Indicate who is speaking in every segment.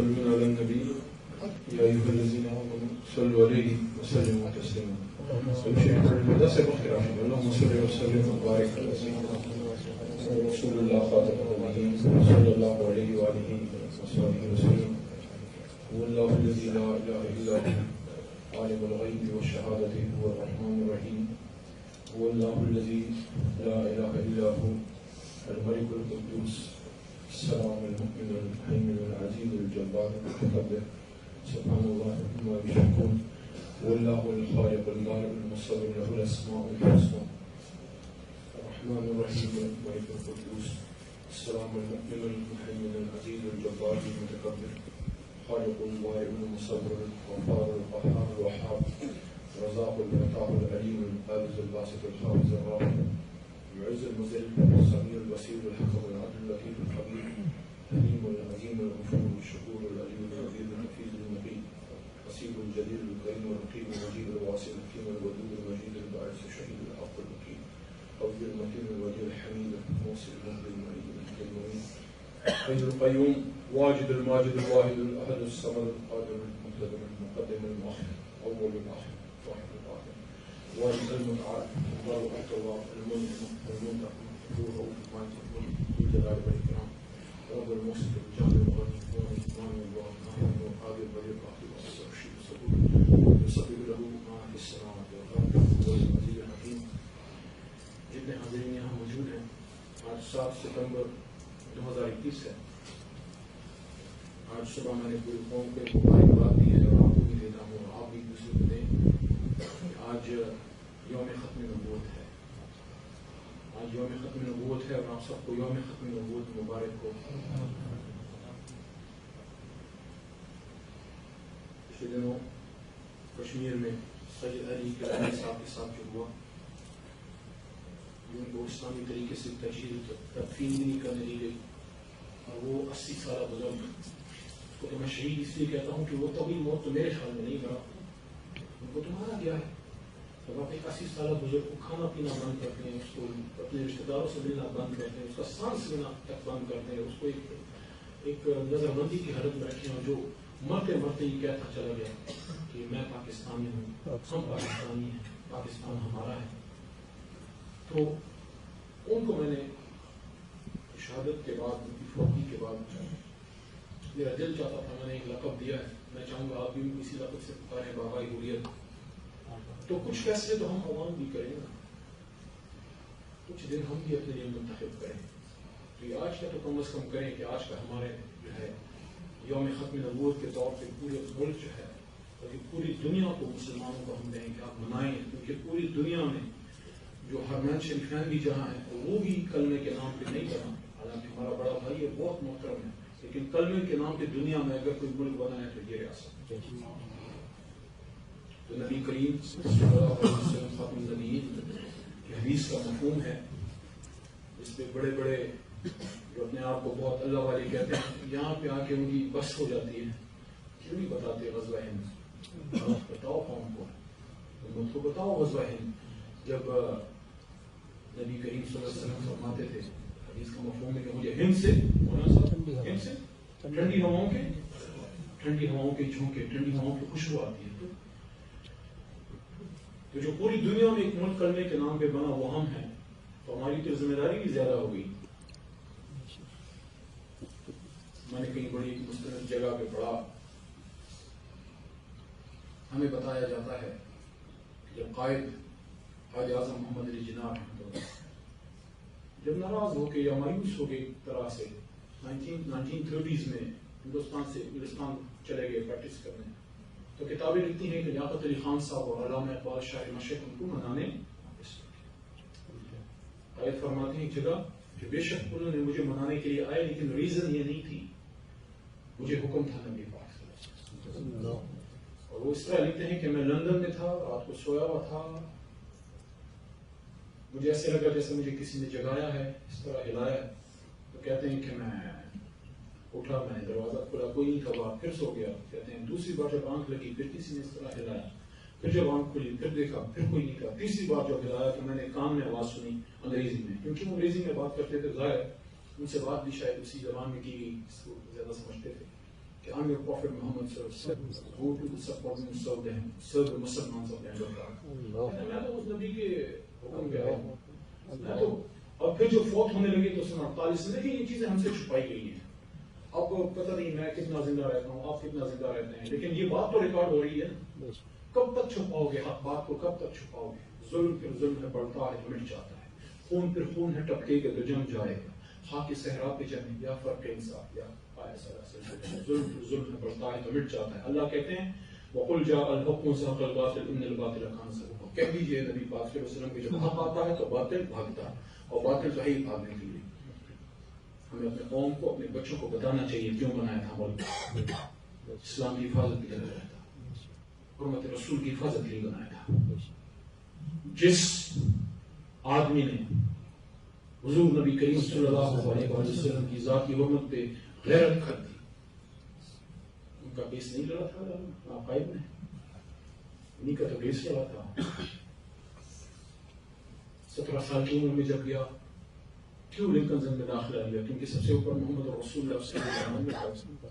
Speaker 1: يصلون على النبي يا أيها الذين آمنوا صلوا عليه وسلموا تسليما. اللهم صل وسلم وبارك على سيدنا رسول الله خاتم النبيين صلى الله عليه وآله وصحبه وسلم. هو الله الذي لا إله إلا هو عالم الغيب والشهادة هو الرحمن الرحيم. هو الله الذي لا إله إلا هو الملك القدوس السلام المؤمن المهيمن العزيز الجبار المتكبر سبحان الله عما يشركون. هو الله الخالق البارئ المصور له الأسماء الحسنى الرحمن الرحيم الملك القدوس السلام المؤمن المهيمن العزيز الجبار المتكبر خالق البارئ المصور الغفار القهار الوهاب الرزاق الفتاح العليم القابض الباسط الخابض الرافع المعز المذل السميع البصير الحكم العدل اللطيف الخبير الحليم العظيم الغفور الشكور العليم العظيم الحفيظ المقيم الحسيب الجليل الكريم الرقيب المجيد الواسع الحكيم الودود المجيد الباعث الشهيد الحق المقيم قوي المتين الولي الحميد الموصل المهدي المعيد المهدي المعين حي القيوم واجد الماجد الواحد الاحد الصمد القادر المقتدر المقدم المؤخر اول الاخر واحد الاخر واجد المتعال الله اكبر المنتقم المنتقم هو مالك الملك ذو الجلال والاكرام رب المحسن الجامع الغني الإمام الرحمن القادر البريء العقيم الرشيد الصبور يصبر له ما في السماوات والارض هو العزيز الحكيم. جتنے حاضرین یہاں موجود ہیں، آج 7 ستمبر 2021 ہے. آج صبح میں نے پوری قوم کو مبارکباد دی ہے اور آپ کو بھی دیتا ہوں اور آپ بھی دوسرے کو دیں. آج یوم ختم نبوت ہے. آج یوم ختم نبوت ہے اور آپ سب کو یوم ختم نبوت مبارک ہو. پچھلے دنوں کشمیر میں سید علی گرامی صاحب کے ساتھ جو ہوا، ان کو اسلامی طریقے سے تدفین بھی نہیں کرنے دی گئی اور وہ 80 سالہ بزرگ، اس کو تو میں شہید اس لیے کہتا ہوں کہ وہ طبی موت تو میرے خیال میں نہیں مرا، ان کو تو مارا گیا ہے. جب آپ ایک 80 سالہ بزرگ کو کھانا پینا بند کرتے ہیں، اس کو اپنے رشتے داروں سے ملنا بند کرتے ہیں، اس کا سانس لینا تک بند کرتے ہیں، اس کو ایک نظر بندی کی حالت میں رکھیں اور جو مرتے مرتے ہی کہتا چلا گیا کہ میں پاکستانی ہوں، ہم پاکستانی ہیں، پاکستان ہمارا ہے. تو ان کو میں نے شہادت کے بعد، ان کی فوتی کے بعد میرا دل چاہتا تھا، میں نے ایک لقب دیا ہے، میں چاہوں گا آپ بھی اسی لقب سے پکاریں بابائی حریت. تو کچھ فیصلے تو ہم عوام بھی کریں گے، کچھ دن ہم بھی اپنے لیے منتخب کریں. تو یہ آج کا تو کم از کم کریں کہ آج کا ہمارے جو ہے یوم ختم نبوت کے طور پہ پورے ملک جو ہے اور پوری دنیا کو مسلمانوں کو ہم دیں کہ آپ منائیں، کیونکہ پوری دنیا میں جو حرمین شریفین بھی جہاں ہیں وہ بھی کلمے کے نام پہ نہیں بنا، حالانکہ ہمارا بڑا بھائی ہے، بہت محترم ہے، لیکن کلمے کے نام پہ دنیا میں اگر کوئی ملک بنا ہے تو یہ ریاست. تو نبی کریم صلی اللہ علیہ وسلم خاتم النبیین کی حدیث کا مفہوم ہے، اس پہ بڑے بڑے جو اپنے آپ کو بہت اللہ والے کہتے ہیں، یہاں پہ آ کے ان کی بس ہو جاتی ہے. کیوں نہیں بتاتے غزوہ ہند؟ بتاؤ قوم کو، ان کو بتاؤ غزوہ ہند. جب نبی کریم صلی اللہ علیہ وسلم فرماتے تھے، حدیث کا مفہوم ہے کہ مجھے ہند سے ٹھنڈی ہواؤں کے جھونکے، ٹھنڈی ہواؤں کی خوشبو آتی ہے. تو جو پوری دنیا میں ایک ملک کرنے کے نام پہ بنا وہ ہم ہیں، تو ہماری تو ذمہ داری بھی زیادہ ہو گئی. میں نے کہیں بڑی مستند جگہ پہ پڑھا، ہمیں بتایا جاتا ہے کہ جب قائد قائد اعظم محمد علی جناح جب ناراض ہو کے یا مایوس ہو کے ایک طرح سے 1930s میں ہندوستان چلے گئے پریکٹس کرنے، تو کتابیں لکھتی ہیں کہ لیاقت علی خان صاحب اور علامہ اقبال شاعر مشرق ان کو منانے. قائد فرماتے ہیں ایک جگہ کہ بے شک انہوں نے مجھے منانے کے لیے آئے، لیکن ریزن یہ نہیں تھی، مجھے حکم تھا نبی پاک صلی اللہ علیہ وسلم. اور وہ اس طرح لکھتے ہیں کہ میں لندن میں تھا، رات کو سویا ہوا تھا، مجھے ایسے لگا جیسے مجھے کسی نے جگایا ہے، اس طرح ہلایا. تو کہتے ہیں کہ میں اٹھا، میں نے دروازہ کھولا، کوئی نہیں تھا باہر، پھر سو گیا. کہتے ہیں دوسری بار جب آنکھ لگی پھر کسی نے اس طرح ہلایا، پھر جب آنکھ کھلی پھر دیکھا پھر کوئی نہیں تھا. تیسری بار جب ہلایا تو میں نے کان میں آواز سنی انگریزی میں، کیونکہ وہ انگریزی میں بات کرتے تھے، ظاہر ان سے بات بھی شاید اسی زبان میں کی گئی، اس کو زیادہ سمجھتے تھے. کہ I'm your prophet Muhammad sallallahu alaihi wasallam, go to the support and serve them, serve the Muslims of the end of God. میں تو اس نبی کے حکم پہ آیا ہوں. میں تو اور پھر جو فوت ہونے لگے تو 48 میں، دیکھیں یہ چیزیں ہم سے چھپائی گئی ہیں. آپ کو پتہ نہیں میں کتنا زندہ رہتا ہوں، آپ کتنا زندہ رہتے ہیں، لیکن یہ بات تو ریکارڈ ہو رہی ہے نا. کب تک چھپاؤ گے حق بات کو، کب تک چھپاؤ گے؟ ظلم پھر ظلم ہے بڑھتا ہے تو مٹ جاتا ہے، خون پھر خون ہے ٹپکے گا تو جم جائے گا. خاک صحرا پہ جمے یا فرق انصاف یا ظلم پھر ظلم ہے بڑھتا ہے تو مٹ جاتا ہے. اللہ کہتے ہیں وَقُلْ جَاءَ الْحَقُّ وَزَهَقَ الْبَاطِلُ إِنَّ الْبَاطِلَ كَانَ زَهُوقًا. کہہ دیجیے نبی پاک صلی اللہ علیہ وسلم کہ جب حق آتا ہے تو باطل بھاگتا ہے، اور باطل صحیح بھاگنے کے لیے ہمیں اپنے قوم کو، اپنے بچوں کو بتانا چاہیے کیوں بنایا تھا ملک. اسلام کی حفاظت کے لیے بنایا تھا، حرمت رسول کی حفاظت کے لیے بنایا تھا. جس آدمی نے حضور نبی کریم صلی اللہ علیہ وسلم کی ذات کی حرمت پہ غیرت کر دی، ان کا کیس نہیں لڑا تھا عقائد نے، انہیں کا تو کیس لڑا تھا. 17 سال کی عمر میں جب گیا، کیوں لنکن زن میں داخلہ لیا؟ کیونکہ سب سے اوپر محمد رسول اللہ صلی اللہ علیہ وسلم تھا.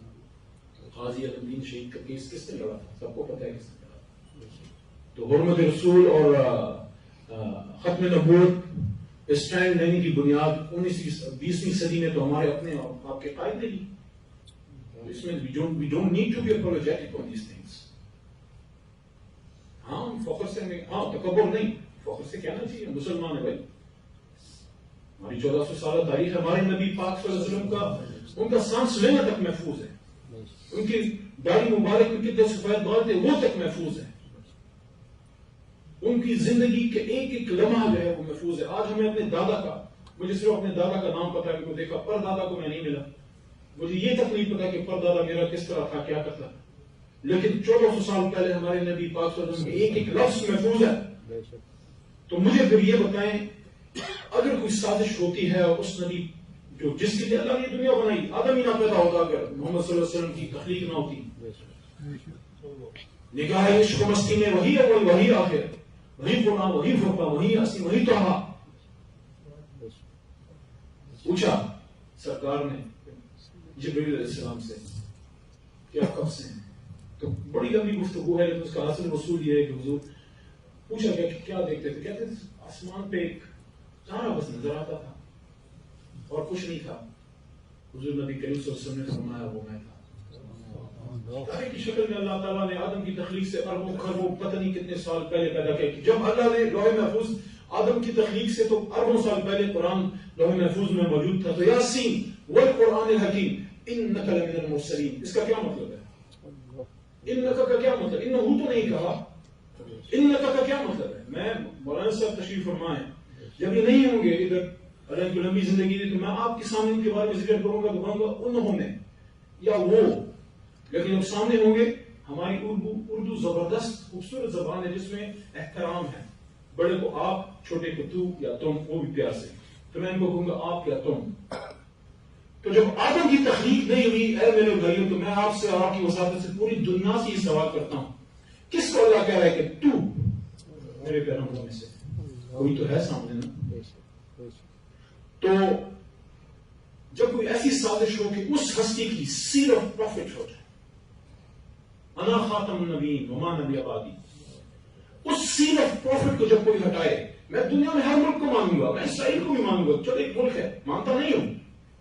Speaker 1: غازی علمدین شہید کا کیس کس نے لڑا تھا؟ سب کو پتہ ہے کس نے لڑا تھا. تو حرمت رسول اور ختم نبوت اسٹینڈ لینے کی بنیاد 20ویں صدی میں تو ہمارے اپنے آپ کے قائد نے لی. اس میں we don't need to be apologetic on these things. ہاں فخر سے ہمیں، ہاں تکبر نہیں، فخر سے کہنا چاہیے مسلمان ہے بھائی. ہماری 1400 سالہ تاریخ، ہمارے نبی پاک صلی اللہ علیہ وسلم کا ان کا سانس لینا تک محفوظ ہے، ان کی داڑھی مبارک، ان کے 10 سفید بال تھے وہ تک محفوظ ہے، ان کی زندگی کے ایک ایک لمحہ جو ہے وہ محفوظ ہے. آج ہمیں اپنے دادا کا، مجھے صرف اپنے دادا کا نام پتا ہے کہ میں دیکھا، پر دادا کو میں نہیں ملا، مجھے یہ تک نہیں پتا کہ پر دادا میرا کس طرح تھا، کیا کرتا. لیکن 1400 سال پہلے ہمارے نبی پاک صلی اللہ علیہ وسلم کے ایک ایک لفظ محفوظ ہے. تو مجھے پھر یہ بتائیں، اگر کوئی سازش ہوتی ہے اور اس نبی جو جس کے لیے اللہ نے دنیا بنائی، آدم ہی نہ پیدا ہوتا اگر محمد صلی اللہ علیہ وسلم کی تخلیق نہ ہوتی. نگاہ عشق و مستی میں وہی اول وہی آخر، وہی قرآن وہی فرقہ وہی یاسین وہی طہا. پوچھا سرکار نے جبریل علیہ السلام سے کہ آپ کب سے ہیں؟ تو بڑی لمبی گفتگو ہے، لیکن اس کا حاصل وصول یہ ہے کہ حضور پوچھا گیا کہ کیا دیکھتے تھے؟ کہتے تھے آسمان پہ ایک تارا بس نظر آتا تھا اور کچھ نہیں تھا. حضور نبی کریم صلی اللہ علیہ وسلم نے فرمایا وہ میں تھا. تارے کی شکل میں اللہ تعالیٰ نے آدم کی تخلیق سے اربوں خربوں پتہ نہیں کتنے سال پہلے پیدا کیا. جب اللہ نے لوح محفوظ آدم کی تخلیق سے تو اربوں سال پہلے قرآن لوح محفوظ میں موجود تھا. تو یاسین والقرآن الحکیم انک لمن المرسلین، اس کا کیا مطلب ہے؟ انک کا کیا مطلب؟ انہو تو نہیں کہا، انک کا کیا مطلب ہے؟ میں مولانا صاحب تشریف فرمائیں، جب یہ نہیں ہوں گے ادھر، اللہ کی لمبی زندگی دی تو میں آپ کے سامنے ان کے بارے میں ذکر کروں گا تو کہوں گا انہوں نے یا وہ. لیکن جب سامنے ہوں گے، ہماری اردو زبردست خوبصورت زبان ہے جس میں احترام ہے. بڑے کو آپ، چھوٹے کو تو یا تم، وہ بھی پیار سے. تو میں ان کو کہوں گا آپ یا تم. تو جب آدم کی تخلیق نہیں ہوئی اے میرے بھائیوں، تو میں آپ سے اور آپ کی وساطت سے پوری دنیا سے یہ سوال کرتا ہوں، کس کو اللہ کہہ رہا ہے کہ تو میرے پیغمبروں میں سے کوئی تو ہے سامنے نا. تو جب کوئی ایسی سازش ہو کہ اس ہستی کی سیل آف پروفٹ ہو جائے، انا خاتم النبیین وما نبی آبادی، اس سیل آف پروفٹ کو جب کوئی ہٹائے، میں دنیا میں ہر ملک کو مانوں گا، میں اسرائیل کو بھی مانوں گا، چلو ایک ملک ہے مانتا نہیں ہوں،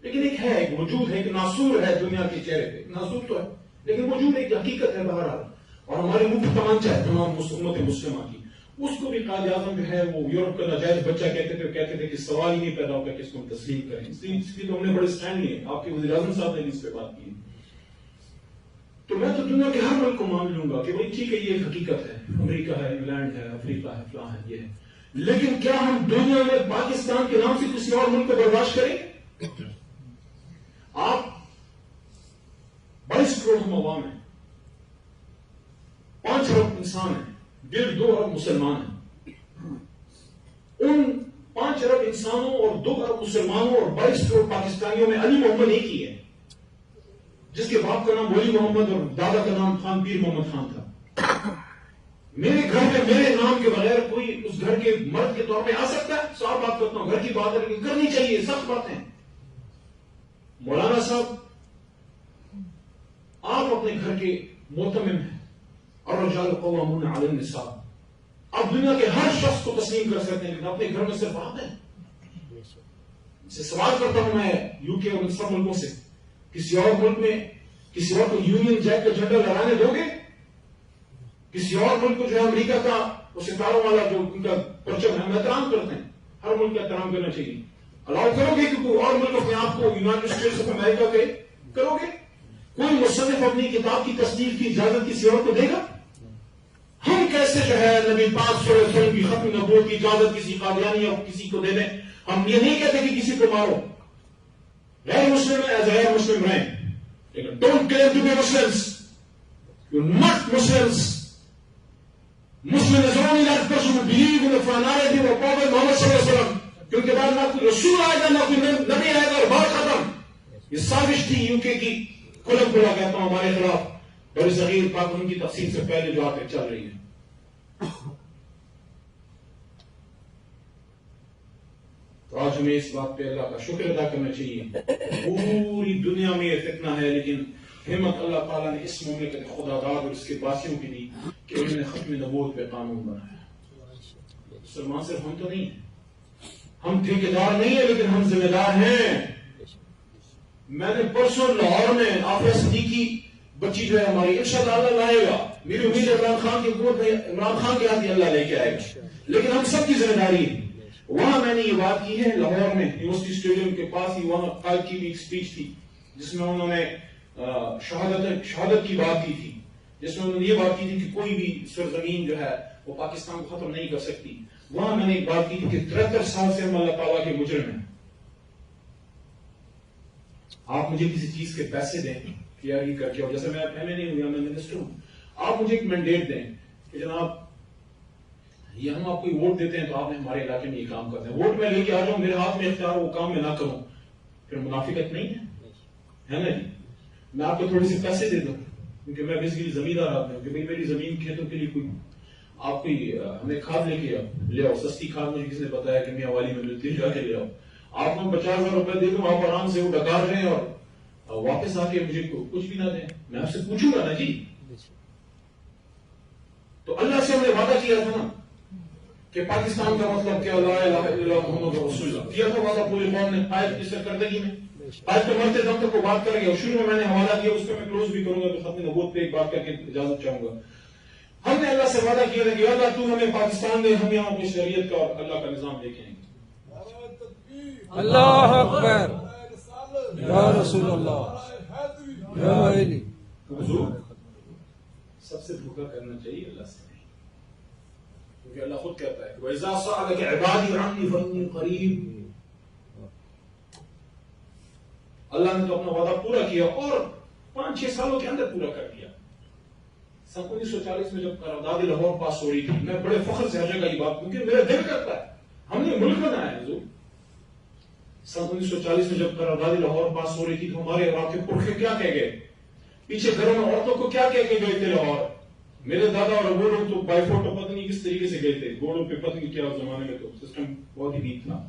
Speaker 1: لیکن ایک ہے، ایک وجود ہے، ایک ناسور ہے دنیا کے چہرے پہ، ناسور تو ہے لیکن وجود ایک حقیقت ہے بہرحال. اور ہمارے منہ پہ تمانچہ ہے تمام امت مسلمہ کی. اس کو بھی قائد اعظم جو ہے وہ یورپ کا ناجائز بچہ کہتے تھے کہ سوال ہی نہیں پیدا ہوگا کہ اس کو ہم تسلیم کریں. اس لیے تو ہم نے بڑے اسٹینڈ لیے، آپ کے وزیر اعظم صاحب نے بھی اس پہ بات کی. تو میں تو دنیا کے ہر ملک کو مان لوں گا کہ بھائی ٹھیک ہے یہ ایک حقیقت ہے، امریکہ ہے، انگلینڈ ہے، افریقہ ہے، فلاں ہے، یہ ہے. لیکن کیا ہم دنیا میں پاکستان کے نام سے کسی اور ملک کو برداشت کریں؟ آپ 22 کروڑ ہم عوام ہیں، 5 ارب انسان ہیں، 1.5-2 ارب مسلمان ہیں. ان 5 ارب انسانوں اور 2 ارب مسلمانوں اور 22 کروڑ پاکستانیوں میں علی محمد ایک ہی ہے، جس کے باپ کا نام ولی محمد اور دادا کا نام خان پیر محمد خان تھا. میرے گھر میں میرے نام کے بغیر کوئی اس گھر کے مرد کے طور پہ آ سکتا ہے؟ صاف بات کرتا ہوں، گھر کی بات ہے لیکن کرنی چاہیے، سخت بات ہے. مولانا صاحب آپ اپنے گھر کے محتمم ہیں، الرجال قوامون علی النساء. آپ دنیا کے ہر شخص کو تسلیم کر سکتے ہیں لیکن اپنے گھر میں صرف آپ ہیں. سے سوال کرتا ہوں میں یو کے اور سب ملکوں سے، کسی اور ملک میں کسی اور کو یونین جیک کا جھنڈا لہرانے دو گے؟ کسی اور ملک کو جو ہے امریکہ کا وہ ستاروں والا جو ان کا پرچم ہے، ہم احترام کرتے ہیں، ہر ملک کا احترام کرنا چاہیے. الاؤ کرو گے کہ کوئی اور ملک اپنے آپ کو یونائٹیڈ اسٹیٹس آف امریکہ کے کرو گے؟ کوئی مصنف اپنی کتاب کی تصدیق کی اجازت کسی اور کو دے گا؟ ہم کیسے جو ہے نبی پاک صلی اللہ علیہ وسلم کی ختم نبوت کی اجازت کسی قادیانی یا کسی کو دے دیں؟ ہم یہ نہیں کہتے کہ کسی کو مارو، غیر مسلم ہے ایز غیر مسلم رہیں، لیکن don't claim to be Muslims. You not Muslims. Muslim is only that person who believes in the finality of Prophet Muhammad sallallahu alaihi wasallam. کیونکہ بعد نہ کوئی رسول آئے گا نہ کوئی نبی آئے گا اور بات ختم. یہ سازش تھی یو کے کی، کھلم کھلا کہتا ہوں ہمارے خلاف، بر صغیر پاک ان کی تقسیم سے پہلے جو آتے چل رہی ہے. تو آج ہمیں اس بات پہ اللہ کا شکر ادا کرنا چاہیے. پوری دنیا میں یہ فتنہ ہے لیکن ہمت اللہ تعالیٰ نے اس مملکت خدا داد اور اس کے باسیوں کی دی کہ انہوں نے ختم نبوت پہ قانون بنایا. مسلمان صرف ہم تو نہیں ہیں، ہم ٹھیکیدار نہیں ہیں لیکن ہم ذمہ دار ہیں. میں نے پرسوں لاہور میں آفیہ صدیقی بچی جو ہے ہماری انشاءاللہ اللہ لائے گا. میری امید ہے عمران خان کی حکومت میں عمران خان کے ہاتھ اللہ لے کے آئے گا، لیکن ہم سب کی ذمہ داری ہے. وہاں میں نے یہ بات کی ہے لاہور میں یونیورسٹی اسٹیڈیم کے پاس ہی، وہاں قائد کی بھی ایک اسپیچ تھی جس میں انہوں نے شہادت کی بات کی تھی، جس میں انہوں نے یہ بات کی تھی کہ کوئی بھی سرزمین جو ہے وہ پاکستان کو ختم نہیں کر سکتی. وہاں میں نے ایک بات کی تھی کہ 73 سال سے ہم اللہ تعالیٰ کے مجرم ہیں. آپ مجھے کسی چیز کے پیسے دیں کیا یہ کر کے، جیسے میں ایم این اے ہوں یا میں منسٹر ہوں، آپ مجھے ایک مینڈیٹ دیں کہ جناب یہ ہم آپ کو ووٹ دیتے ہیں تو آپ نے ہمارے علاقے میں یہ کام کرتے ہیں، ووٹ میں لے کے آ جاؤں، میرے ہاتھ میں اختیار وہ کام میں نہ کروں، پھر منافقت نہیں ہے نا جی. میں آپ کو تھوڑے سے پیسے دے دوں کیونکہ میں بیسیکلی زمیندار آدمی ہوں کہ بھائی میری زمین کھیتوں کے لیے کوئی آپ کوئی ہمیں کھاد لے کے لے آؤ، سستی کھاد مجھے کسی نے بتایا کہ میاں والی میں ملتی ہے، جا کے لے آؤ. آپ کو 50,000 روپے دے دوں، آپ آرام سے وہ ڈکار رہے ہیں اور واپس آ کے مجھے کچھ بھی نہ دیں. میں آپ سے پوچھوں گا نا جی. تو اللہ سے ہم نے وعدہ کیا تھا نا کہ پاکستان کا مطلب کیا، لا الہ الا اللہ محمد رسول اللہ، کیا تھا وعدہ پوری قوم نے قائد کی سرکردگی میں. آج تو مرتے دم تک وہ بات کر گیا. شروع میں نے حوالہ کیا، اس پہ میں کلوز بھی کروں گا، تو ختم نبوت پہ ایک بات کر کے اجازت چاہوں گا. ہم نے اللہ سے وعدہ کیا تھا کہ اللہ تو ہمیں پاکستان دے، ہم یہاں اپنی شریعت کا اور اللہ کا نظام لے کے آئیں گے.
Speaker 2: اللہ اکبر یا رسول اللہ یا علی.
Speaker 1: حضور سب سے دھوکہ کرنا چاہیے اللہ سے نہیں، کیونکہ اللہ خود کہتا ہے وَإِذَا سَأَلَكَ عِبَادِي عَنِّي فَإِنِّي قَرِيبٌ. اللہ نے تو اپنا وعدہ پورا کیا اور 5-6 سالوں کے اندر پورا کر دیا. 1940 میں جب قرارداد لاہور پاس ہو رہی تھی، میں بڑے فخر سے ہر جگہ یہ بات، کیونکہ میرا دل کرتا ہے ہم نے ملک بنایا ہے. حضور 1940 میں جب قرارداد لاہور پاس ہو رہی تھی تو ہمارے اور آپ کے پرکھے کیا کہہ گئے، پیچھے گھروں میں عورتوں کو کیا کہہ کے گئے تھے لاہور. میرے دادا اور وہ لوگ تو بائی فوٹ تو پتہ نہیں کس طریقے سے گئے تھے، گھوڑوں پہ پتہ نہیں کیا، اس زمانے میں تو سسٹم بہت ہی ویک تھا.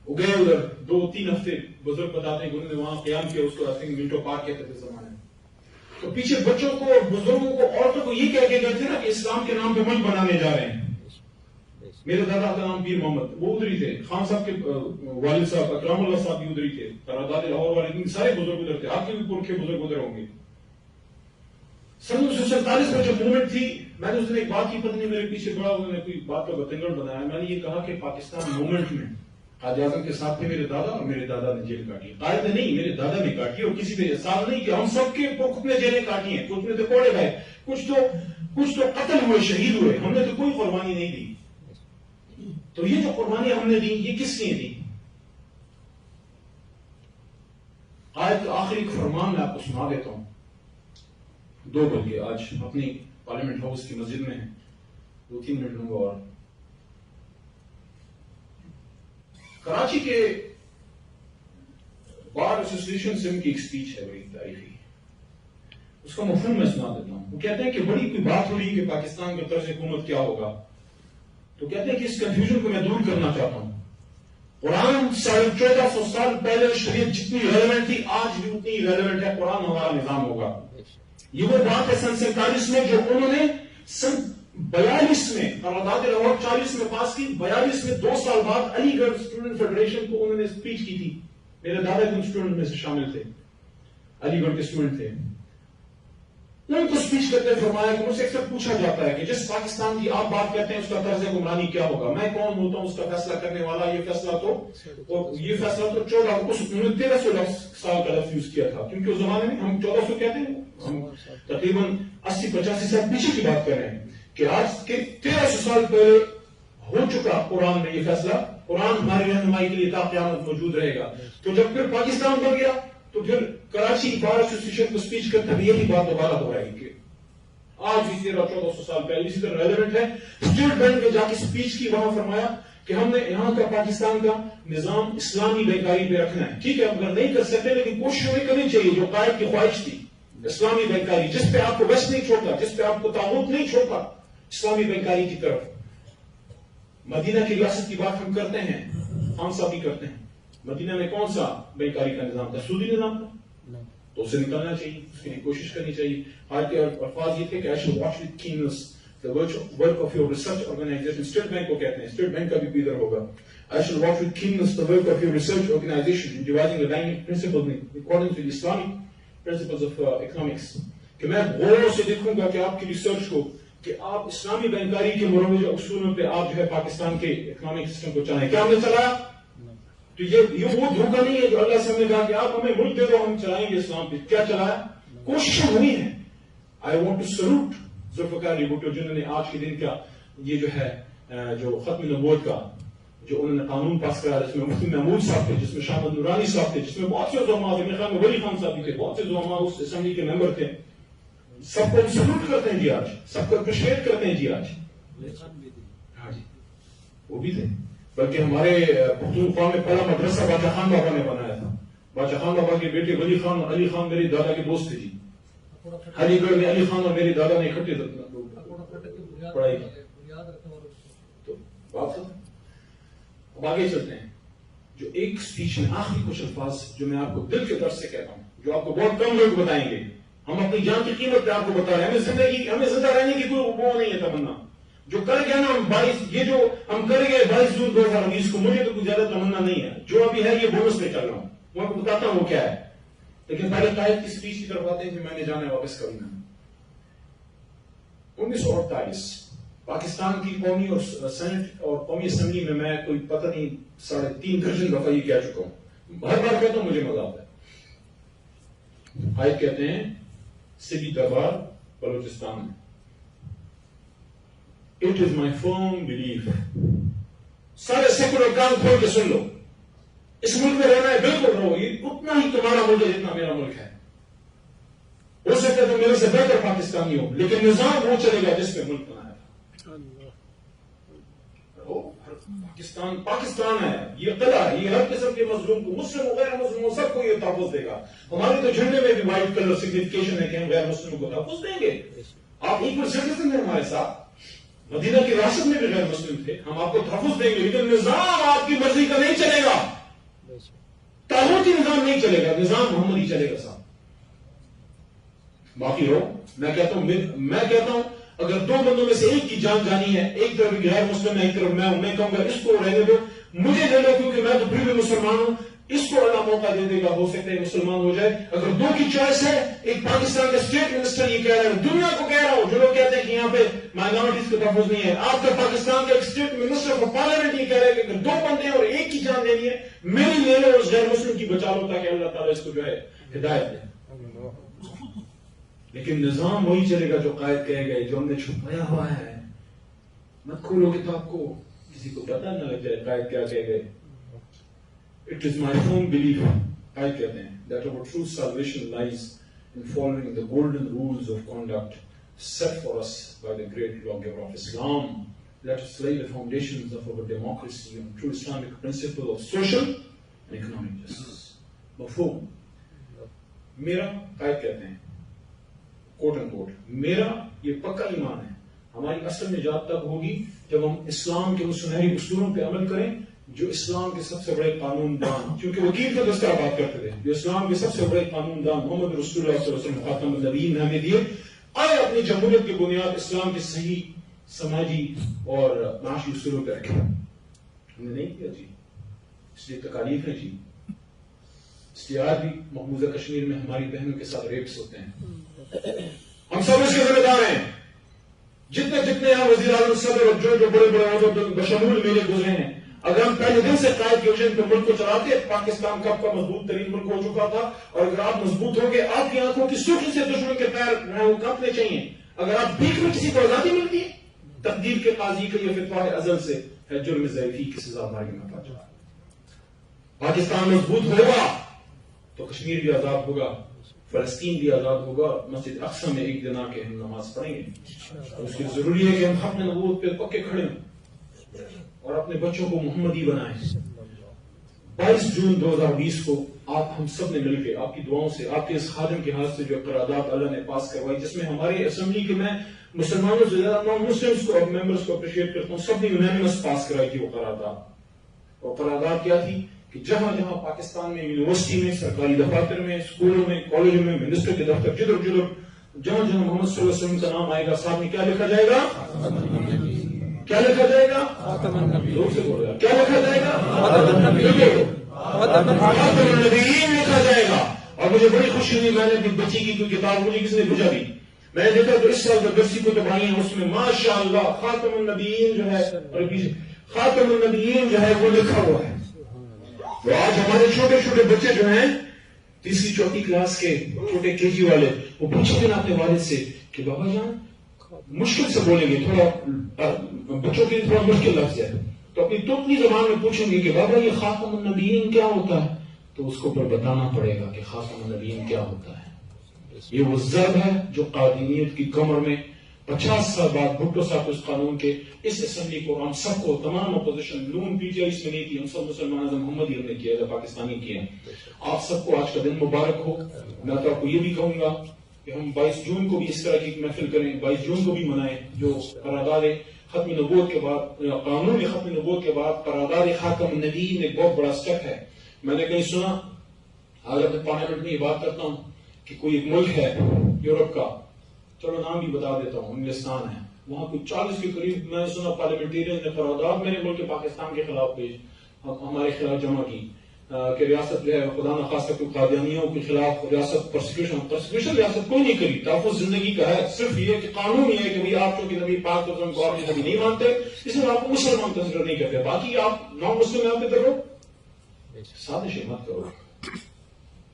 Speaker 1: وہ گئے ادھر 2-3 ہفتے، بزرگ بتاتے ہیں کہ انہوں نے وہاں قیام کیا، اس کو آئی تھنک منٹو پارک کہتے تھے زمانے میں. تو پیچھے بچوں کو، بزرگوں کو، عورتوں کو یہ کہہ کے گئے تھے نا کہ اسلام کے نام پہ ملک بنانے جا رہے ہیں. میرے دادا کا نام پیر محمد، وہ ادھر ہی تھے. خان صاحب کے والد صاحب اکرام اللہ صاحب بھی ادھر ہی تھے. قرارداد لاہور والے سارے بزرگ ادھر تھے، آپ کے بھی پرکھے بزرگ ادھر ہوں گے. 1947 میں جب موومنٹ تھی، میں نے اس دن ایک بات کی، پتنی میرے پیچھے بڑا انہوں نے کوئی بات کا بتنگڑ بنایا. میں نے یہ کہا کہ پاکستان موومنٹ میں قائد اعظم کے ساتھ تھے میرے دادا، اور میرے دادا نے جیل کاٹی. قائد نے نہیں، میرے دادا نے کاٹی، اور کسی نے احساس نہیں کہ ہم سب کے پرکھ نے جیلیں کاٹی ہیں. کچھ نے تو کوڑے گئے، کچھ تو قتل ہوئے، شہید ہوئے. ہم نے تو کوئی قربانی نہیں دی. تو یہ جو قربانی ہم نے دی، یہ کس نے دی؟ قائد کا آخری فرمان میں آپ کو سنا دیتا ہوں. 2 بجے آج اپنی پارلیمنٹ ہاؤس کی مسجد میں ہیں، 2-3 منٹ لوں گا. اور کراچی کے بار ایسوسیشن سے ان کی ایک سپیچ ہے بڑی تاریخی، اس کا مفہوم میں سنا دیتا ہوں. وہ کہتے ہیں کہ بڑی کوئی بات ہو رہی کہ پاکستان کا طرز حکومت کیا ہوگا، تو کہتے ہیں کہ اس کنفیوژن کو میں دور کرنا چاہتا ہوں.
Speaker 3: قرآن 1450 سال پہلے شریعت جتنی ریلیونٹ تھی آج بھی اتنی ریلیونٹ ہے. قرآن ہمارا نظام ہوگا. یہ وہ بات ہے سن 47 میں جو انہوں نے سن 42 میں قرارداد لاہور 40 میں پاس کی. 42 میں 2 سال بعد علی گڑھ اسٹوڈنٹ فیڈریشن کو انہوں نے اسپیچ کی تھی. میرے دادا کے اسٹوڈنٹ میں سے شامل تھے, علی گڑھ کے اسٹوڈنٹ تھے. ان کو اسپیچ کرتے فرمایا کہ مجھ سے اکثر پوچھا جاتا ہے کہ جس پاکستان کی آپ بات کرتے ہیں اس کا طرز حکمرانی کیا ہوگا, میں کون ہوتا ہوں اس کا فیصلہ کرنے والا. یہ فیصلہ تو 1300 سال کا لفظ یوز کیا تھا, کیونکہ اس زمانے میں ہم 1400 کہتے ہیں, ہم تقریباً 80-85 سال پیچھے کی بات کر رہے ہیں کہ آج کے 1300 سال پہلے ہو چکا قرآن میں یہ فیصلہ. قرآن ہماری رہنمائی کے لیے تا قیامت موجود رہے گا. تو جب پھر پاکستان بن گیا تو پھر کراچی بار ایسوسیشن کو اسپیچ کرتے ہوئے یہی بات دوبارہ دہرائی کہ آج بھی 1300-1400 سال پہلے اسی طرح ریلیونٹ ہے. اسٹیٹ بینک میں جا کے اسپیچ کی, وہاں فرمایا کہ ہم نے یہاں کا پاکستان کا نظام اسلامی بینکاری پہ رکھنا ہے. ٹھیک ہے, اگر نہیں کر سکتے لیکن کوشش ہمیں کرنی چاہیے جو قائد کی خواہش تھی, اسلامی بینکاری جس پہ آپ کو ویسٹ نہیں چھوڑتا, جس پہ آپ کو طاغوت نہیں چھوڑتا, اسلامی بینکاری کی طرف. مدینہ کی ریاست کی بات ہم کرتے ہیں, خان صاحب بھی کرتے ہیں. مدینہ میں کون سا بینکاری کا نظام تھا؟ سودی نظام تھا. تو اسے نکلنا چاہیے, اس کے لیے کوشش کرنی چاہیے. آج کے الفاظ یہ تھے کہ I shall watch with keenness the work of your research organization. State bank کو کہتے ہیں, اسٹیٹ بینک کا بھی ادھر ہوگا. I shall watch with keenness the work of your research organization in devising a dynamic principle in accordance with Islamic principles of economics. کہ میں غور سے دیکھوں گا کہ آپ کی ریسرچ کو کہ آپ اسلامی بینکاری کے مروج اصولوں پہ آپ جو ہے پاکستان کے اکنامک سسٹم کو چلائیں. کیا ہم نے چلایا؟ تو یہ وہ دھوکہ نہیں ہے جو اللہ سے ہم نے کہا کہ آپ ہمیں ملک دے دو ہم چلائیں گے اسلام پہ. کیا چلایا؟ کوششیں ہوئی ہیں. I want to salute Zulfikar Ali Bhutto جنہوں نے آج کے دن کا یہ جو ہے جو ختم نبوت کا جو انہوں نے قانون پاس کرایا, جس میں مفتی محمود صاحب تھے, جس میں شاہد نورانی صاحب تھے, جس میں بہت سے زعما تھے, میرے خیال میں ولی خان صاحب بھی تھے, بہت سے زعما اس اسمبلی کے ممبر تھے. سب کو سلوٹ کرتے ہیں جی آج, سب کو اپریشیٹ کرتے ہیں جی آج. ہاں جی وہ بھی تھے. بلکہ ہمارے پختونخوا میں پہلا مدرسہ باچا خان بابا نے بنایا تھا. باچا خان بابا کے بیٹے ولی خان اور علی خان میرے دادا کے دوست تھے جی. علی گڑھ میں علی خان اور میرے دادا نے اکٹھے پڑھائی کی. تو بات اب آگے چلتے ہیں. جو ایک اسپیچ میں آخری کچھ الفاظ جو میں آپ کو دل کے درد سے کہتا ہوں, جو آپ کو بہت کم لوگ بتائیں گے. ہم اپنی جان کی قیمت پہ آپ کو بتا رہے ہیں. ہمیں زندہ رہنے کی کوئی وہ نہیں ہے تمنا. جو کر گیا نا ہم 22 یہ جو ہم کر گئے 22 جون 2019 کو, مجھے تو کوئی زیادہ تمنا نہیں ہے. جو ابھی ہے یہ بونس پہ چل رہا ہوں, میں آپ کو بتاتا ہوں وہ کیا ہے. لیکن پہلے قائد کی اسپیچ کی طرف آتے ہیں کہ میں نے جانا ہے واپس کرنا. 1948 پاکستان کی قومی اور سینٹ اور قومی اسمبلی میں کوئی پتہ نہیں 3.5 درجن دفعہ یہ کہہ چکا ہوں. ہر بار کہتا ہوں مجھے مزہ آتا ہے. قائد کہتے ہیں سبھی دربار بلوچستان میں. It is my firm belief. سارے سیکولر کام کھول کے سن لو. اس ملک میں رہنا ہے بالکل رہو, یہ اتنا ہی تمہارا ملک ہے جتنا میرا ملک ہے. ہو سکتا ہے تو میرے سے بہتر پاکستانی ہو, لیکن نظام وہ چلے گا جس پہ ملک بنایا تھا. پاکستان ہے, یہ قلعہ ہے, یہ ہر قسم کے مظلوم کو, مسلم و غیر مسلم سب کو یہ تحفظ دے گا. ہمارے تو جھنڈے میں بھی وائٹ کلر سگنیفیکیشن ہے کہ ہم غیر مسلم کو تحفظ دیں گے. آپ ایکول سٹیزن ہیں ہمارے ساتھ. مدینہ کی ریاست میں بھی غیر مسلم تھے, ہم آپ کو تحفظ دیں گے, لیکن نظام آپ کی مرضی کا نہیں چلے گا. طاغوتی نظام نہیں چلے گا, نظام محمدی چلے گا صاحب. باقی ہو میں کہتا ہوں اگر 2 بندوں میں سے ایک کی جان جانی ہے, ایک طرف غیر مسلم ہے, ایک طرف میں کہوں گا اس کو رہنے دو, مجھے لے لو کیونکہ میں تو پھر بھی مسلمان ہوں. اس کو اللہ موقع دے دے گا, ہو سکتا ہے مسلمان ہو جائے. اگر 2 کی چوائس ہے, ایک پاکستان کا اسٹیٹ منسٹر یہ کہہ رہا ہے, دنیا کو کہہ رہا ہوں جو لوگ کہتے ہیں کہ یہاں پہ مائنورٹیز کا تحفظ نہیں ہے, آپ کا پاکستان کا ایک اسٹیٹ منسٹر آف پارلیمنٹ یہ کہہ رہا ہے کہ اگر 2 بندے اور ایک کی جان دینی ہے, میری لے لو, اس غیر مسلم کی بچا لو تاکہ اللہ تعالیٰ اس کو جو ہے ہدایت دے. لیکن نظام وہی چلے گا جو قائد کہے گئے, جو ہم نے چھپایا ہوا ہے. مت کھولو کتاب کو, کسی کو پتہ نہ لگ جائے قائد کیا کہہ گئے. It is my firm belief, قائد کہتے ہیں, that our true salvation lies in following the golden rules of conduct set for us by the great lawgiver of Islam. Let us lay the foundations of our democracy on true Islamic principle of social and economic justice. مفہوم. میرا قائد کہتے ہیں کوٹ and quote, میرا یہ پکا ایمان ہے, ہماری اصل نجات تب ہوگی جب ہم اسلام کے ان سنہری اصولوں پہ عمل کریں جو اسلام کے سب سے بڑے قانون دان، کیونکہ وکیل تو اس طرح بات کرتے تھے، جو اسلام کے سب سے بڑے قانون دان محمد رسول اللہ صلی اللہ علیہ وسلم خاتم النبیین نے ہمیں دیے، آئے اپنی جمہوریت کی بنیاد اسلام کے صحیح سماجی اور معاشی اصولوں پہ رکھے. ہم نے نہیں کیا جی، اس لیے تکالیف ہے جی، اس لیے آج بھی مقبوضہ کشمیر میں ہماری بہنوں کے ساتھ ریپس ہوتے ہیں. ہم سب اس کے ذمہ دار ہیں. جتنے یہاں وزیر اعظم صدر اور جو بڑے بڑے عہدوں بشمول میرے گزرے ہیں، اگر ہم پہلے دن سے قائد کے وجن پہ ملک کو چلاتے، پاکستان کب کا مضبوط ترین ملک ہو چکا تھا. اور اگر آپ مضبوط ہو گے، آپ کی آنکھوں کی سرخی سے دشمن کے پیر کانپنے چاہیے. اگر آپ بیچ میں کسی کو آزادی ملتی ہے، تقدیر کے قاضی کا یہ فتویٰ ازل سے ہے، جرم ضعیفی کی سزا مارگی میں پا جائے. پاکستان مضبوط ہوگا تو کشمیر بھی آزاد ہوگا، فلسطین بھی آزاد ہوگا. مسجد اقصی میں ایک دن آ کے ہم نماز پڑھیں گے. اس لیے ضروری ہے کہ ہم اپنے نبوت پہ پکے کھڑے ہوں اور اپنے بچوں کو محمدی بنائیں. 22 جون 2020 کو آپ ہم سب نے مل کے آپ کی دعاؤں سے، آپ کے اس خادم کے ہاتھ سے جو قرارداد اللہ نے پاس کروائی، جس میں ہماری اسمبلی کے میں مسلمانوں سے زیادہ نان مسلمس کو اور ممبرس کو اپریشیٹ کرتا ہوں، سب نے یونانیمس پاس کرائی تھی وہ قرارداد. اور قرارداد کیا تھی کہ جہاں جہاں پاکستان میں یونیورسٹی میں، سرکاری دفاتر میں، اسکولوں میں، کالجوں میں، منسٹر کے دفتر، جدھر جہاں جہاں محمد صلی اللہ علیہ وسلم کا نام آئے گا، ساتھ میں کیا لکھا جائے گا؟ کیا لکھا جائے گا؟ لوگ سے بول رہا کیا لکھا جائے گا؟ خاتم النبیین لکھا جائے گا. اور مجھے بڑی خوشی ہوئی، میں نے اپنی بچی کی کوئی کتاب مجھے کسی نے بھیجا دی، میں نے دیکھا تو اس سال جو 10 کو آئی ہیں اس میں ماشاءاللہ خاتم النبیین جو ہے، خاتم النبیین جو ہے وہ لکھا ہوا ہے. تو آج ہمارے چھوٹے چھوٹے بچے جو ہیں، تیسری چوتھی کلاس کے چھوٹے کے جی والے، وہ پوچھیں گے اپنے والد سے کہ بابا جان، مشکل سے بولیں گے، تھوڑا بچوں کے لیے تھوڑا مشکل لفظ ہے، تو اپنی توتنی زبان میں پوچھیں گے کہ بابا یہ خاتم النبیین کیا ہوتا ہے، تو اس کو پر بتانا پڑے گا کہ خاتم النبیین کیا ہوتا ہے. یہ وہ ضرب ہے جو قادینیت کی کمر میں 50 سال بعد بھٹو صاحب اس قانون کے اس اسمبلی کو ہم سب کو، تمام opposition, known P T I اس میں نہیں تھی، ہم سب مسلمان اعظم محمدی ہم نے کیا ہے، پاکستانی کیا. آپ سب کو آج کا دن مبارک ہو. میں تو آپ کو یہ بھی کہوں گا کہ ہم 22 جون کو بھی اس طرح کی محفل کریں، 22 جون کو بھی منائیں، جو قرارداد ختم نبوت کے بعد، قانون ختم نبوت کے بعد قرارداد خاتم النبیین ایک بہت بڑا اسٹیپ ہے. میں نے کہیں سنا، آج اپنے پارلیمنٹ میں یہ بات کرتا ہوں کہ کوئی ایک ملک ہے یورپ کا، چلو نام بھی بتا دیتا ہوں، انگلستان ہے، وہاں کوئی 40 کے قریب میں نے سنا پارلیمنٹیرین نے قرارداد میرے ملک پاکستان کے خلاف پیش، ہمارے خلاف جمع کی کہ ریاست جو ہے خدا نخواستہ کوئی قادیانیوں کے خلاف ریاست پرسیکیوشن ریاست کوئی نہیں کری، تحفظ زندگی کا ہے. صرف یہ کہ قانون یہ ہے کہ آپ چونکہ نبی پاک کو اور نبی نہیں مانتے، اس لیے آپ کو مسلمان کنسیڈر نہیں کرتے، باقی آپ نان مسلم میں آتے کرو، سازش مت کرو.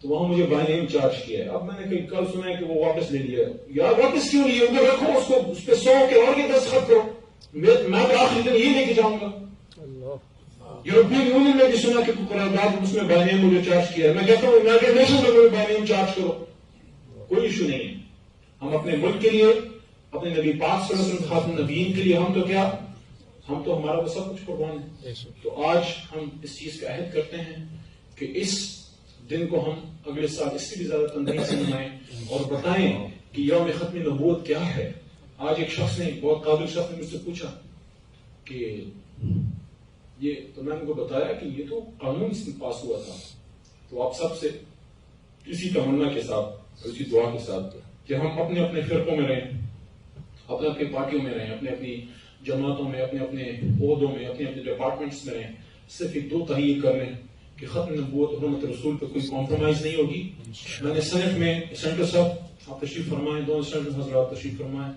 Speaker 3: تو وہاں مجھے بائی نیم چارج کیا ہے. اب میں نے کئی کل سنا ہے کہ وہ واپس لے لیا. یار واپس کیوں لیے؟ ادھر رکھو اس کو، اس پہ 100 کے اور کے دستخط کرو. میں تو آخری دن یہ لے کے جاؤں گا. یورپین یونین نے بھی سنا کہ قرارداد اس میں بائی نیم مجھے چارج کیا ہے. میں کہتا ہوں یونائیٹڈ نیشن میں مجھے بائی نیم چارج کرو، کوئی ایشو نہیں ہے. ہم اپنے ملک کے لیے، اپنے نبی پاک صلی اللہ علیہ وسلم خاتم النبیین کے لیے، ہم تو کیا، ہم تو ہمارا وہ سب کچھ قربان ہے. تو آج ہم اس چیز کا عہد کرتے ہیں کہ اس دن کو ہم اگلے سال اس سے بھی زیادہ تندہی سے منائیں اور بتائیں کہ یوم ختم نبوت کیا ہے. آج ایک شخص نے، بہت قابل شخص نے مجھ سے پوچھا کہ یہ، تو میں نے ان کو بتایا کہ یہ تو قانون اس میں پاس ہوا تھا. تو آپ سب سے اسی تمنا کے ساتھ، اسی دعا کے ساتھ کہ ہم اپنے اپنے فرقوں میں رہیں، اپنے اپنی پارٹیوں میں رہیں، اپنے اپنی جماعتوں میں، اپنے اپنے عہدوں میں، اپنے اپنے ڈپارٹمنٹس میں رہیں، صرف ایک دو تحریک کر لیں کہ ختم نبوت اور حرمت رسول پہ کوئی کمپرومائز نہیں ہوگی. میں نے سینٹ میں، سینٹر صاحب آپ تشریف فرمائیں، دونوں سینٹر حضرات تشریف فرمائیں.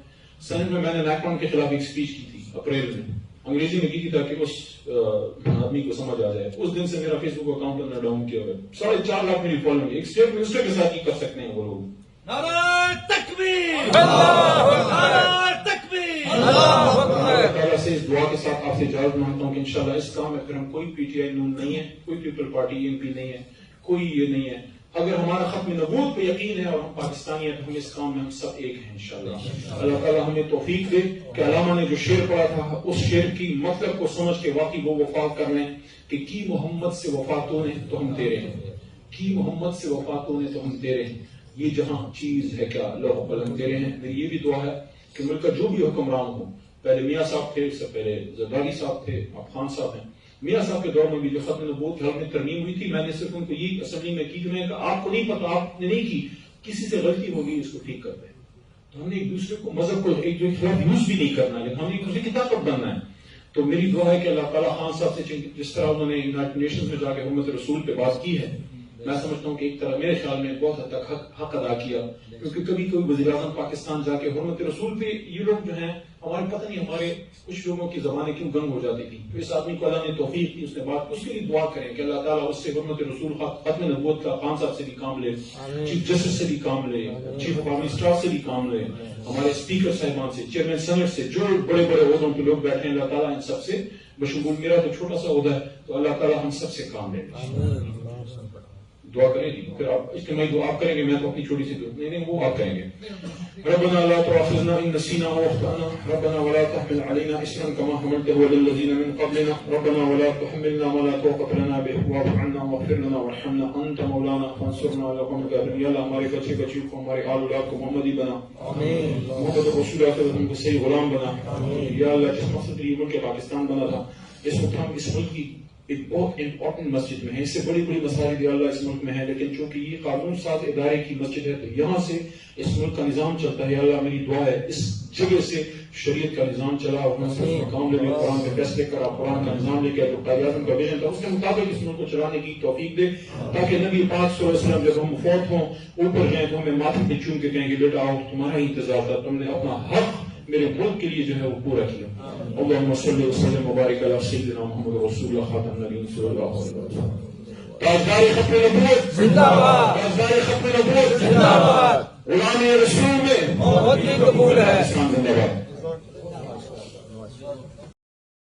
Speaker 3: سینٹ میں نے نیکون کے خلاف ایک اسپیچ کی تھی اپریل میں، انگریزی میں کی تھی تاکہ اس آدمی کو سمجھ آ جائے. اس دن سے میرا فیس بک اکاؤنٹ میں ڈاؤن کیا ہوا ہے. 4.5 لاکھ میری فالوئنگ. ایک اسٹیٹ منسٹر کے ساتھ ہی کر سکتے ہیں وہ لوگ.
Speaker 2: نعرہ تکبیر، نعرہ تکبیر، اللہ اکبر.
Speaker 3: تعالیٰ سے اس دعا کے ساتھ آپ سے اجازت مانگتا ہوں کہ انشاءاللہ اس کام میں پھر ہم کوئی پی ٹی آئی نون نہیں ہے، کوئی پیپل پارٹی ایم پی نہیں ہے، کوئی یہ نہیں ہے. اگر ہمارا ختم نبوت پہ یقین ہے اور ہم پاکستانی ہیں تو ہم اس کام میں ہم سب ایک ہیں انشاءاللہ. اللہ تعالیٰ ہمیں توفیق دے کہ علامہ نے جو شعر پڑھا تھا اس شعر کی مطلب کو سمجھ کے واقعی وہ وفا کر لیں کہ کی محمد سے وفا تو نے تو ہم تیرے ہیں، کی محمد سے وفا تو نے تو ہم تیرے ہیں. یہ جہاں چیز ہے کیا لوح قلم تیرے ہیں. میری یہ بھی دعا ہے کہ ملک کا جو بھی حکمران ہو، پہلے میاں صاحب تھے، اس سے پہلے زرداری صاحب تھے، اب خان صاحب ہیں، میاں صاحب کے دور میں بھی جو ختم نبوت کے حق میں ترمیم ہوئی تھی، میں نے صرف ان کو یہ اسمبلی میں کی کہ میں آپ کو نہیں پتا، آپ نے نہیں کی، کسی سے غلطی ہوگی اس کو ٹھیک کر دیں. تو ہم نے ایک دوسرے کو مذہب کو ایک جو خلاف یوز بھی نہیں کرنا ہے، ہم نے ایک دوسرے کی طاقت بننا ہے. تو میری دعا ہے کہ اللہ تعالیٰ خان صاحب سے جس طرح انہوں نے یونائٹڈ نیشنز میں جا کے حرمت رسول پہ بات کی ہے، میں سمجھتا ہوں کہ ایک طرح میرے خیال میں بہت حد تک حق ادا کیا. کیونکہ کبھی کوئی وزیر اعظم پاکستان جا کے حرمت رسول پہ، یہ لوگ جو ہیں ہمارے پتہ نہیں ہمارے کچھ لوگوں کی زبانیں کیوں گنگ ہو جاتی تھی. تو اس آدمی کو اللہ نے توفیق دی، اس نے بات، اس کے لیے دعا کریں کہ اللہ تعالیٰ اس سے حرمت رسول ختم نبوت کا خان صاحب سے بھی کام لے، چیف جسٹس سے بھی کام لے، چیف آف آرمی اسٹاف سے بھی کام لے، ہمارے اسپیکر صاحبان سے، چیئرمین سینٹ سے، جو بڑے بڑے عہدوں پہ لوگ بیٹھے ہیں، اللہ تعالیٰ ان سب سے بشمول میرا تو چھوٹا سا عہدہ ہے، تو اللہ تعالیٰ ہم سب سے کام لے. دعا کریں جی، پھر آپ اجتماعی دعا آپ کریں گے، میں تو اپنی چھوٹی سی دعا نہیں وہ آپ کریں گے. ربنا لا تؤاخذنا ان نسينا او اخطانا ربنا ولا تحمل علينا اصرا كما حملته على الذين من قبلنا ربنا ولا تحملنا ما لا طاقة لنا به واعف عنا واغفر لنا وارحمنا انت مولانا فانصرنا على القوم الكافرين. یا اللہ ہمارے بچے بچیوں کو، ہمارے آل اولاد کو محمدی بنا، محمد رسول اللہ کو صحیح غلام بنا. یا اللہ جس مقصد کے ملک پاکستان بنا تھا، اس وقت ہم اس ملک کی ایک بہت امپورٹنٹ مسجد میں ہے، اس سے بڑی بڑی مساجد یا اللہ اس ملک میں ہے، لیکن چونکہ یہ قانون ساز ادارے کی مسجد ہے تو یہاں سے اس ملک کا نظام چلتا ہے. یا اللہ میری دعا ہے اس جگہ سے شریعت کا نظام چلا، اور مقام لے قرآن کے فیصلے کرا، قرآن کا نظام لے کے اعظم کا ویژن تھا، اس کے مطابق اس ملک کو چلانے کی توفیق دے، تاکہ نبی پاک صلی اللہ علیہ وسلم جب ہم فوت ہوں اوپر جائیں تو ہمیں ماتھے پہ چوم کے کہیں گے بیٹا آؤ تمہارا ہی انتظار تھا، تم نے اپنا حق میرے ملک کے لیے جو ہے وہ پورا کیا. اللہم صلی وسلم مبارک علی سیدنا محمد رسول اللہ خاتم النبیین صلی اللہ علیہ وسلم. تاجدار ختم نبوت زندہ باد، تاجدار ختم نبوت زندہ باد، غلام رسول میں محمد کی قبول ہے. اسلام زندہ باد.